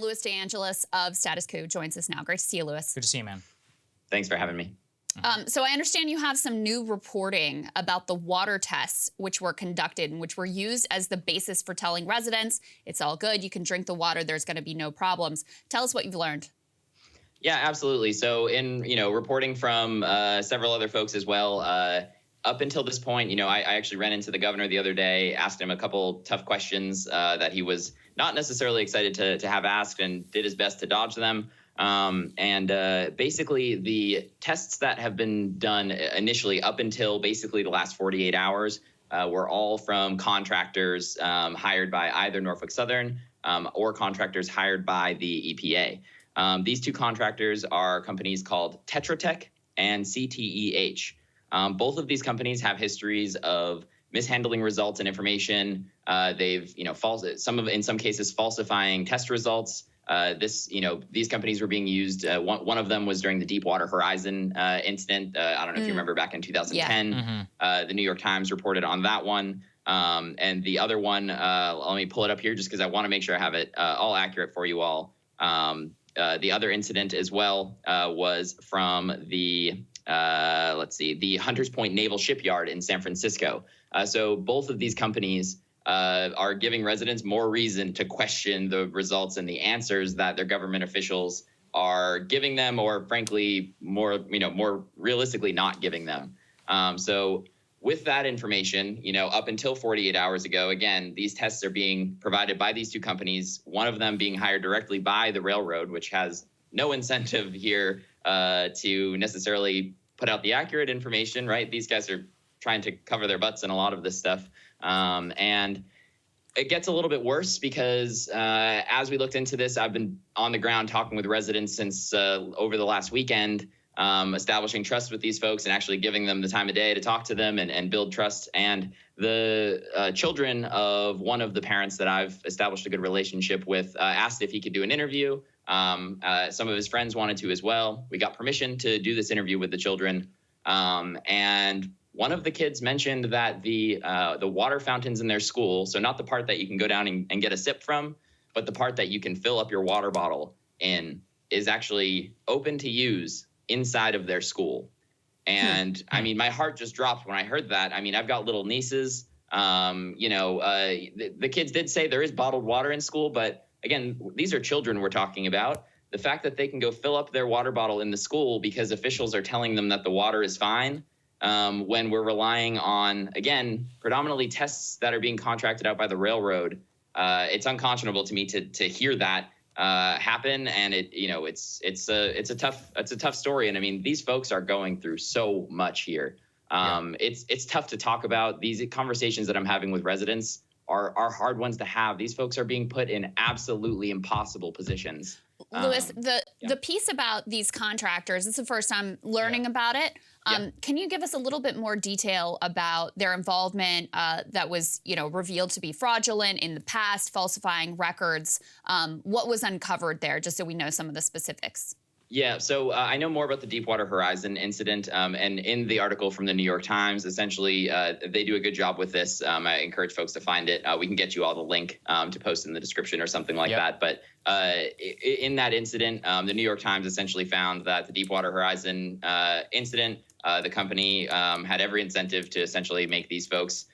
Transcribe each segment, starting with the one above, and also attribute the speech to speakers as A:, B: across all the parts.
A: Louis DeAngelis of Status Coup joins us now. Great to see you, Louis.
B: Good to see you, man.
C: Thanks for having me.
A: So I understand you have some new reporting about the water tests which were conducted and which were used as the basis for telling residents it's all good, you can drink the water, there's going to be no problems. Tell us what you've learned.
C: Yeah, absolutely. So in, reporting from several other folks as well, up until this point, I actually ran into the governor the other day, asked him a couple tough questions that he was not necessarily excited to have asked, and did his best to dodge them. Basically, the tests that have been done initially up until basically the last 48 hours were all from contractors hired by either Norfolk Southern or contractors hired by the EPA. These two contractors are companies called Tetra Tech and CTEH. Both of these companies have histories of mishandling results and information. They've, in some cases, falsifying test results. These companies were being used. One of them was during the Deepwater Horizon incident. I don't know if you remember back in 2010. Yeah. The New York Times reported on that one. And the other one, let me pull it up here just because I want to make sure I have it all accurate for you all. The other incident as well was from the Hunters Point Naval Shipyard in San Francisco. So both of these companies are giving residents more reason to question the results and the answers that their government officials are giving them, or frankly, more realistically not giving them. So with that information, up until 48 hours ago, again, these tests are being provided by these two companies, one of them being hired directly by the railroad, which has no incentive here to necessarily put out the accurate information, right? These guys are trying to cover their butts in a lot of this stuff. And it gets a little bit worse because as we looked into this, I've been on the ground talking with residents since over the last weekend, establishing trust with these folks and actually giving them the time of day to talk to them and build trust. And the children of one of the parents that I've established a good relationship with asked if he could do an interview. Some of his friends wanted to as well. We got permission to do this interview with the children. And one of the kids mentioned that the water fountains in their school, so not the part that you can go down and get a sip from, but the part that you can fill up your water bottle in, is actually open to use inside of their school. And I mean, my heart just dropped when I heard that. I mean, I've got little nieces. The kids did say there is bottled water in school, but again, these are children we're talking about. The fact that they can go fill up their water bottle in the school because officials are telling them that the water is fine, when we're relying on, again, predominantly tests that are being contracted out by the railroad, it's unconscionable to me to hear that happen. And it's a tough story. And I mean, these folks are going through so much here. It's tough to talk about. These conversations that I'm having with residents are hard ones to have. These folks are being put in absolutely impossible positions.
A: Louis, the piece about these contractors, it's the first time learning about it. Can you give us a little bit more detail about their involvement that was, revealed to be fraudulent in the past, falsifying records? What was uncovered there, just so we know some of the specifics?
C: Yeah, so I know more about the Deepwater Horizon incident, and in the article from the New York Times, essentially, they do a good job with this. I encourage folks to find it. We can get you all the link to post in the description or something like that. But in that incident, the New York Times essentially found that the Deepwater Horizon incident, the company had every incentive to essentially make these folks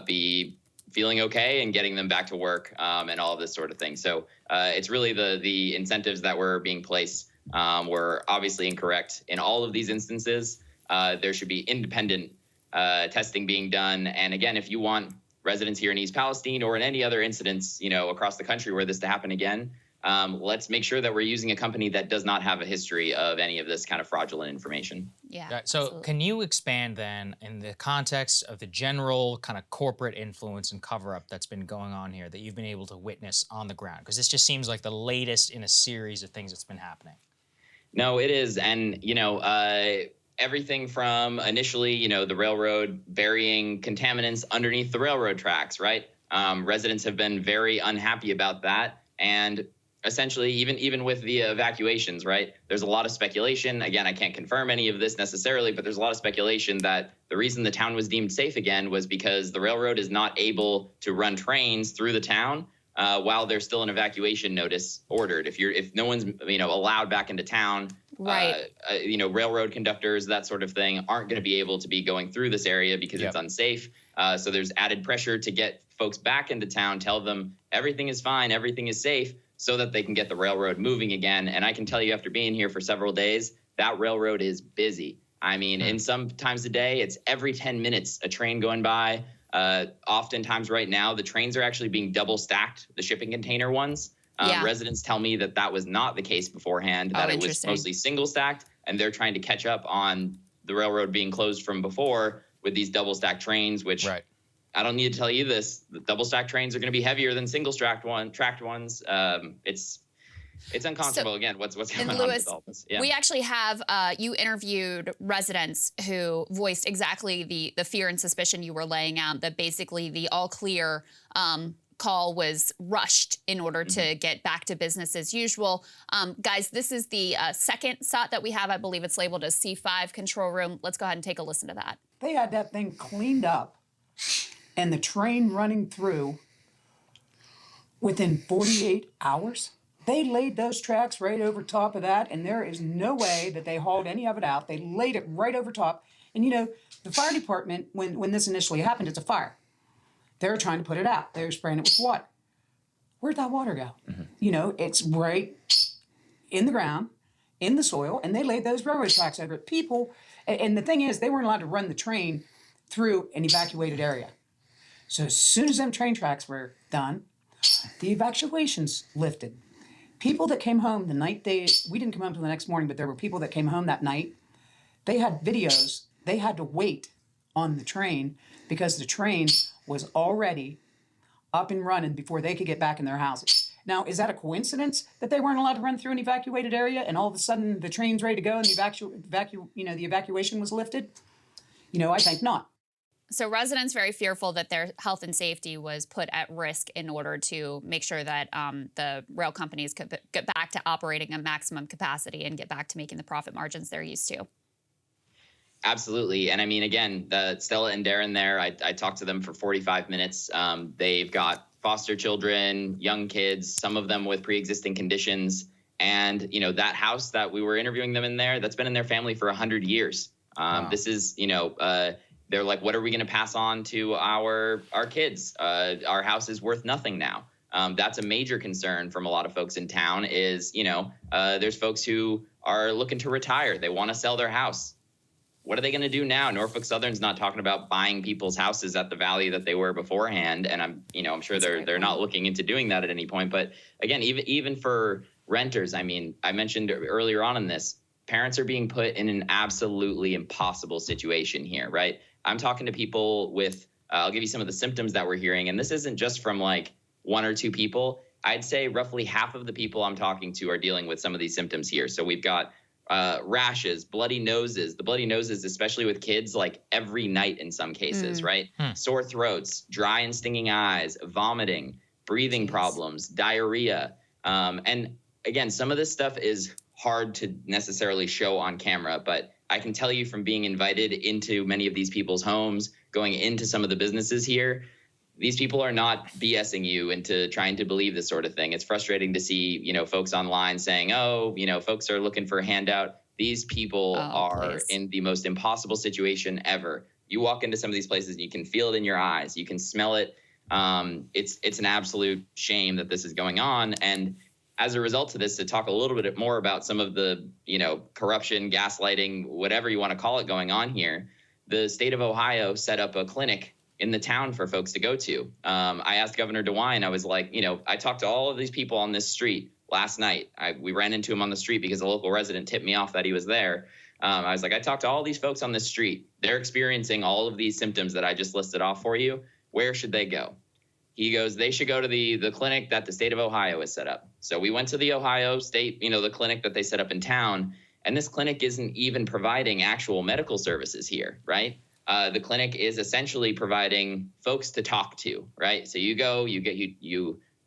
C: be feeling okay and getting them back to work and all of this sort of thing. So it's really the incentives that were being placed were obviously incorrect. In all of these instances, there should be independent testing being done. And again, if you want residents here in East Palestine or in any other incidents, across the country where this to happen again, let's make sure that we're using a company that does not have a history of any of this kind of fraudulent information.
A: Yeah.
B: So absolutely. Can you expand then in the context of the general kind of corporate influence and cover-up that's been going on here that you've been able to witness on the ground? Because this just seems like the latest in a series of things that's been happening.
C: No, it is. And, everything from initially, the railroad burying contaminants underneath the railroad tracks, right? Residents have been very unhappy about that. And essentially, even with the evacuations, right, there's a lot of speculation. Again, I can't confirm any of this necessarily, but there's a lot of speculation that the reason the town was deemed safe again was because the railroad is not able to run trains through the town while there's still an evacuation notice ordered. If no one's allowed back into town,
A: right?
C: Railroad conductors, that sort of thing, aren't going to be able to be going through this area because it's unsafe. So there's added pressure to get folks back into town, tell them everything is fine, everything is safe, so that they can get the railroad moving again. And I can tell you, after being here for several days, that railroad is busy. I mean, in some times a day, it's every 10 minutes a train going by. Oftentimes right now, the trains are actually being double stacked, the shipping container ones. Residents tell me that was not the case beforehand, that it was mostly single stacked, and they're trying to catch up on the railroad being closed from before with these double stacked trains, which I don't need to tell you this, the double stacked trains are going to be heavier than single tracked ones. It's uncomfortable. Again, what's going on with all this? Yeah.
A: We actually have, you interviewed residents who voiced exactly the fear and suspicion you were laying out, that basically the all clear call was rushed in order to get back to business as usual. Guys, this is the second SOT that we have. I believe it's labeled as C5 control room. Let's go ahead and take a listen to that.
D: They had that thing cleaned up and the train running through within 48 hours. They laid those tracks right over top of that, and there is no way that they hauled any of it out. They laid it right over top. And, the fire department, when this initially happened, it's a fire. They're trying to put it out. They're spraying it with water. Where'd that water go? It's right in the ground, in the soil, and they laid those railroad tracks over it. People, and the thing is, they weren't allowed to run the train through an evacuated area. So as soon as them train tracks were done, the evacuations lifted. People that came home the night we didn't come home till the next morning, but there were people that came home that night. They had videos. They had to wait on the train because the train was already up and running before they could get back in their houses. Now, is that a coincidence that they weren't allowed to run through an evacuated area and all of a sudden the train's ready to go and the evacuation was lifted? I think not.
A: So residents very fearful that their health and safety was put at risk in order to make sure that the rail companies could get back to operating at maximum capacity and get back to making the profit margins they're used to.
C: Absolutely. And I mean, again, Stella and Darren there, I talked to them for 45 minutes. They've got foster children, young kids, some of them with pre-existing conditions. And, that house that we were interviewing them in there, that's been in their family for 100 years. Wow. This is, they're like, what are we going to pass on to our kids? Our house is worth nothing now. That's a major concern from a lot of folks in town is, there's folks who are looking to retire. They want to sell their house. What are they going to do now? Norfolk Southern's not talking about buying people's houses at the value that they were beforehand. And I'm sure they're not looking into doing that at any point. But again, even for renters, I mean, I mentioned earlier on in this, parents are being put in an absolutely impossible situation here, right? I'm talking to people with, I'll give you some of the symptoms that we're hearing. And this isn't just from like one or two people. I'd say roughly half of the people I'm talking to are dealing with some of these symptoms here. So we've got rashes, bloody noses, the bloody noses, especially with kids, like every night in some cases, right? Sore throats, dry and stinging eyes, vomiting, breathing problems, diarrhea. And again, some of this stuff is hard to necessarily show on camera, but I can tell you from being invited into many of these people's homes, going into some of the businesses here, these people are not BSing you into trying to believe this sort of thing. It's frustrating to see, folks online saying, folks are looking for a handout. These people are in the most impossible situation ever. You walk into some of these places and you can feel it in your eyes. You can smell it. It's an absolute shame that this is going on. And as a result of this, to talk a little bit more about some of the, corruption, gaslighting, whatever you want to call it going on here, the state of Ohio set up a clinic in the town for folks to go to. I asked Governor DeWine, I was like, I talked to all of these people on this street last night. We ran into him on the street because a local resident tipped me off that he was there. I was like, I talked to all these folks on this street. They're experiencing all of these symptoms that I just listed off for you. Where should they go? He goes, they should go to the clinic that the state of Ohio has set up. So we went to the Ohio state, the clinic that they set up in town. And this clinic isn't even providing actual medical services here, right? The clinic is essentially providing folks to talk to, right? So you go, you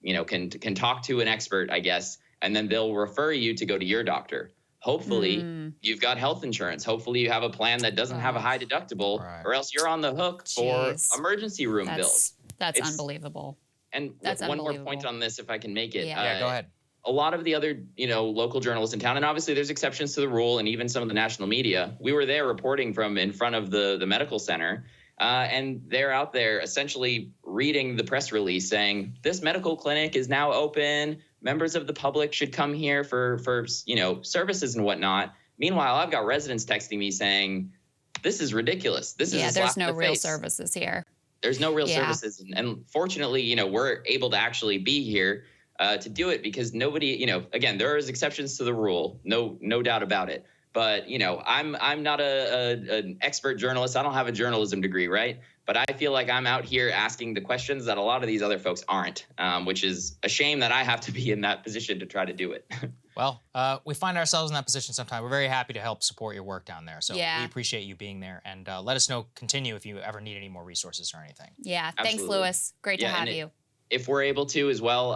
C: can talk to an expert, I guess, and then they'll refer you to go to your doctor. Hopefully you've got health insurance. Hopefully you have a plan that doesn't have a high deductible, or else you're on the hook for emergency room bills.
A: That's unbelievable.
C: And
A: That's
C: one more point
A: unbelievable.
C: on this, if I can make it.
A: Yeah.
B: Go ahead.
C: A lot of the other, local journalists in town, and obviously there's exceptions to the rule, and even some of the national media, we were there reporting from in front of the medical center, and they're out there essentially reading the press release saying, this medical clinic is now open. Members of the public should come here for services and whatnot. Meanwhile, I've got residents texting me saying, this is ridiculous. This is a slap
A: there's
C: in
A: no
C: the
A: real
C: face.
A: services here.
C: There's no real
A: Yeah.
C: services. And fortunately, we're able to actually be here to do it because nobody, again, there is exceptions to the rule. No doubt about it. But, I'm not an expert journalist. I don't have a journalism degree, right? But I feel like I'm out here asking the questions that a lot of these other folks aren't, which is a shame that I have to be in that position to try to do it.
B: Well, we find ourselves in that position sometimes. We're very happy to help support your work down there. So we appreciate you being there. And let us know, continue if you ever need any more resources or anything.
A: Yeah. Thanks,
C: Absolutely.
A: Louis. Great to have you.
C: If we're able to as well,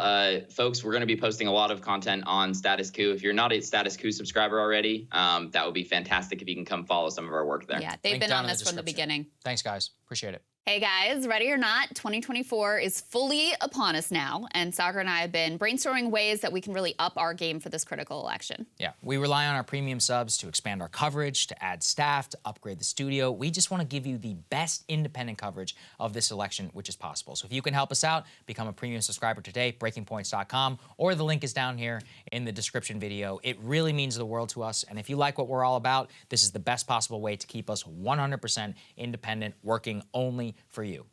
C: folks, we're going to be posting a lot of content on Status Coup. If you're not a Status Coup subscriber already, that would be fantastic if you can come follow some of our work there.
A: Yeah, they've been on this from the beginning.
B: Thanks, guys. Appreciate it.
A: Hey guys, ready or not, 2024 is fully upon us now, and Saagar and I have been brainstorming ways that we can really up our game for this critical election.
B: Yeah, we rely on our premium subs to expand our coverage, to add staff, to upgrade the studio. We just want to give you the best independent coverage of this election, which is possible. So if you can help us out, become a premium subscriber today, breakingpoints.com, or the link is down here in the description video. It really means the world to us, and if you like what we're all about, this is the best possible way to keep us 100% independent, working only for you.